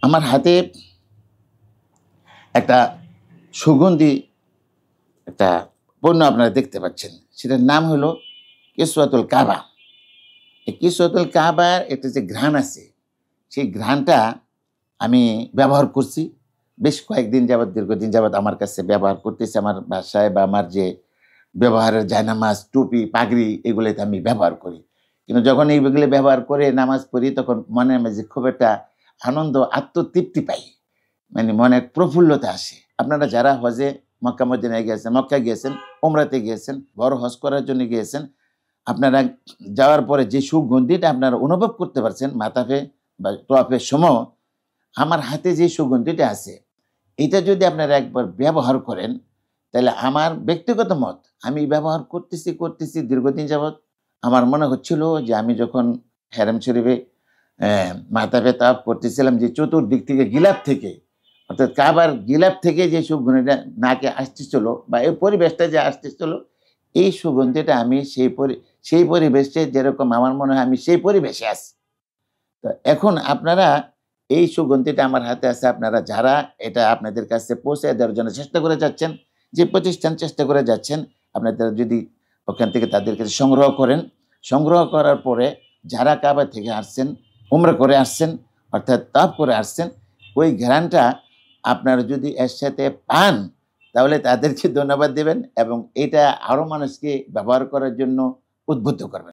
আমার হাতে একটা সুগন্ধি একটা পণ্য আপনারা দেখতে পাচ্ছেন। সেটার নাম হলো কিসওয়াতুল কাবা। এই কিসওয়াতুল কাবার একটা যে ঘ্রাণ আছে, সেই ঘ্রাণটা আমি ব্যবহার করছি। বেশ কয়েকদিন যাবৎ, দীর্ঘদিন যাবৎ আমার কাছে ব্যবহার করতেছি। আমার বাসায় বা আমার যে ব্যবহারের জায়নামাজ, টুপি, পাগড়ি এগুলোতে আমি ব্যবহার করি। কিন্তু যখন এইগুলো ব্যবহার করে নামাজ পড়ি তখন মনের মাঝে খুব একটা আনন্দ, আত্মতৃপ্তি পাই। মানে মনে প্রফুল্লতা আসে। আপনারা যারা হজে মক্কা মদিনায় গিয়েছেন, মক্কায় গিয়েছেন, উমরাতে গিয়েছেন, বড় হজ করার জন্য গিয়েছেন, আপনারা যাওয়ার পরে যে সুগন্ধিটা আপনারা অনুভব করতে পারছেন মাতাফে বা তোয়াফের সময়, আমার হাতে যে সুগন্ধিটা আছে, এটা যদি আপনারা একবার ব্যবহার করেন, তাহলে আমার ব্যক্তিগত মত, আমি ব্যবহার করতেছি দীর্ঘদিন যাবৎ। আমার মনে হচ্ছিল যে আমি যখন হেরেম শরীফে মাতাফে তাওয়াফ করতেছিলাম, যে চতুর্দিক থেকে গিলাফ থেকে, অর্থাৎ কাবার গিলাফ থেকে যে সুগন্ধিটা নাকে আসতেছিল বা এই পরিবেশটা যে আসতেছিল, এই সুগন্ধিটা আমি সেই পরিবেশে যেরকম আমার মনে হয় আমি সেই পরিবেশে আছি। তো এখন আপনারা এই সুগন্ধিটা আমার হাতে আছে। আপনারা যারা এটা আপনাদের কাছে পৌঁছে দেওয়ার জন্য চেষ্টা করে যাচ্ছেন, যে প্রতিষ্ঠান চেষ্টা করে যাচ্ছেন, আপনারা যদি ওখান থেকে তাদের কাছে সংগ্রহ করেন, সংগ্রহ করার পরে যারা কাবা থেকে আসছেন, উমরা করে আসছেন, অর্থাৎ তাওয়াফ করে আসছেন, ওই ঘ্রাণটা আপনারা যদি এর সাথে পান, তাহলে তাদেরকে ধন্যবাদ দিবেন এবং এটা আরো মানুষকে ব্যবহার করার জন্য উদ্বুদ্ধ করবেন।